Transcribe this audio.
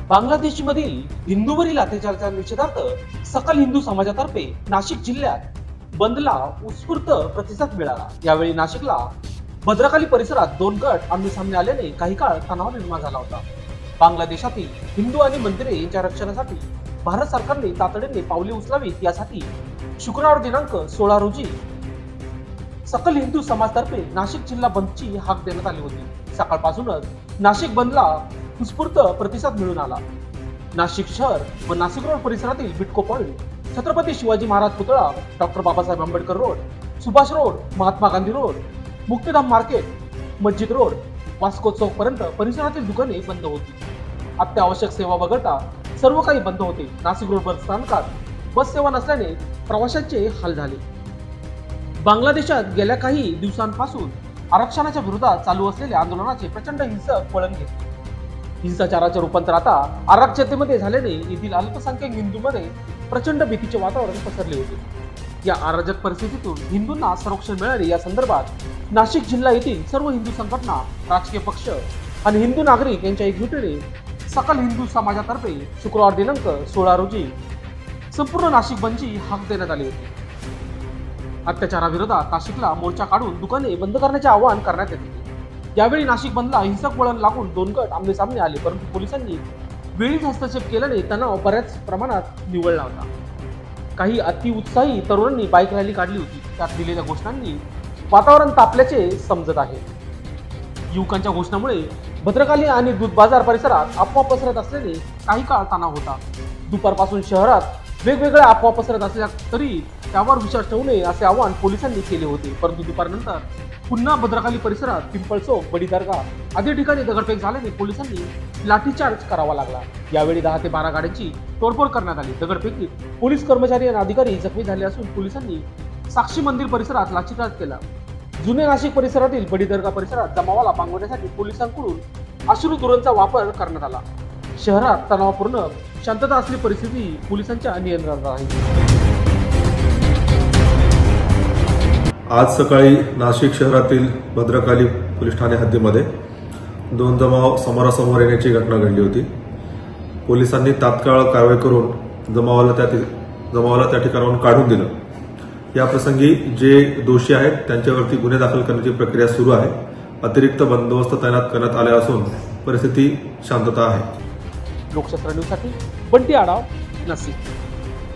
बांगलादेशमधील हिंदूवरील अत्याचाराच्या निषेधार्थ सकल हिंदू समाजातर्फे नाशिक जिल्ह्यात बंदला उत्स्फूर्त प्रतिसाद मिळाला। यावेळी नाशिकला भद्रकाली परिसरात दोन गट आमने-सामने आल्याने काही काळ तणाव निर्माण झाला होता। बांगलादेशातील हिंदू आणि मंदिरे यांच्या रक्षणासाठी भारत सरकारने तातडीने पावले उचलावीत यासाठी शुक्रवार दिनांक 16 रोजी सकल हिंदू समाजातर्फे नाशिक जिल्हा बंदची हाक देण्यात आली होती। सकाळपासूनच नाशिक बंदला उत्स्फूर्त प्रतिसाद मिळून आला। नाशिक शहर व नाशिक रोड परिसरातील बिटको पॉइंट, छत्रपती शिवाजी महाराज पुतळा, doctor Babasaheb Ambedkar road, Subhash road, Mahatma Gandhi road, Muktidham market, Masjid road, Vasco Chowk पर्यंत परिसरातील दुकाने बंद होती। अत्यावश्यक सेवा वगळता सर्व काही बंद होते। नाशिक रोड बस स्थानकात बस सेवा नसल्याने प्रवाशांचे हाल झाले। बांगलादेशात गेल्या काही दिवसांपासून आरक्षणाच्या विरोधात चालू असलेल्या आंदोलनाचे प्रचंड हिंसक वळण घेतले। हिंसाचाराचे रूपांतर आता अराजकतेमध्ये झाल्याने येथील अल्पसंख्याक हिंदूंमध्ये प्रचंड भीतीचे वातावरण पसरले होते। या अराजक परिस्थितीतून हिंदूंना संरक्षण मिळाले या संदर्भात नाशिक जिल्हा येथील सर्व हिंदू संघटना, राजकीय पक्ष आणि हिंदू नागरिक यांच्या एकजुटीने सकल हिंदू समाजातर्फे शुक्रवार दिनांक 16 रोजी संपूर्ण नाशिक बंदची हाक देण्यात आली होती। अत्याचाराविरोधात नाशिकला मोर्चा काढून दुकाने बंद करण्याचे आवाहन करण्यात येते। यावेळी नाशिक बंदला हिंसक वळण लागून दोन गट आमने-सामने आले, परंतु पोलिसांनी वेळीच हस्तक्षेप केल्याने तणाव बऱ्याच प्रमाणात निवळला होता। काही अतिउत्साही तरुणांनी बाईक रॅली काढली होती। त्यात दिलेल्या घोषणांनी वातावरण तापल्याचे समजत आहे। युवकांच्या घोषणामुळे भद्रकाली आणि दूध बाजार परिसरात अफवा पसरत असल्याने काही काळ तणाव होता। दुपारपासून शहरात वेगवेगळ्या अफवा पसरत असल्या तरी त्यावर विश्वास ठेवू नये असे आवाहन पोलिसांनी केले होते, परंतु दुपारनंतर पुन्हा भद्रकाली परिसरात पिंपळ चौक, बडी दर्गा आदी ठिकाणी दगडफेक झाल्याने पोलिसांनी लाठीचार्ज करावा लागला। यावेळी 10 ते 12 गाड्यांची तोडफोड करण्यात आली। दगडफेकीत पोलीस कर्मचारी आणि अधिकारी जखमी झाले असून पोलिसांनी साक्षी मंदिर परिसरात लाठीचार्ज केला। जुने नाशिक परिसरातील बडी दर्गा परिसरात जमावाला पांगवण्यासाठी पोलिसांकडून अश्रुधुरांचा वापर करण्यात आला। शहरात तणावपूर्ण शांतता असलेली परिस्थिती पोलिसांच्या नियंत्रणात आहे। आज सकाळी नाशिक शहरातील भद्रकाली पोलीस ठाणे हद्दीमध्ये दोन जमाव समोरासमोर येण्याची घटना घडली होती। पोलिसांनी तात्काळ कारवाई करून जमावाला त्या ठिकाणाहून काढून दिलं। या प्रसंगी जे दोषी आहेत त्यांच्यावरती गुन्हे दाखल करण्याची प्रक्रिया सुरू आहे। अतिरिक्त बंदोबस्त तैनात करण्यात आले असून परिस्थिती शांतता आहे। लोकशास्त्र न्यूजसाठी बंटी आढाव, नाशिक।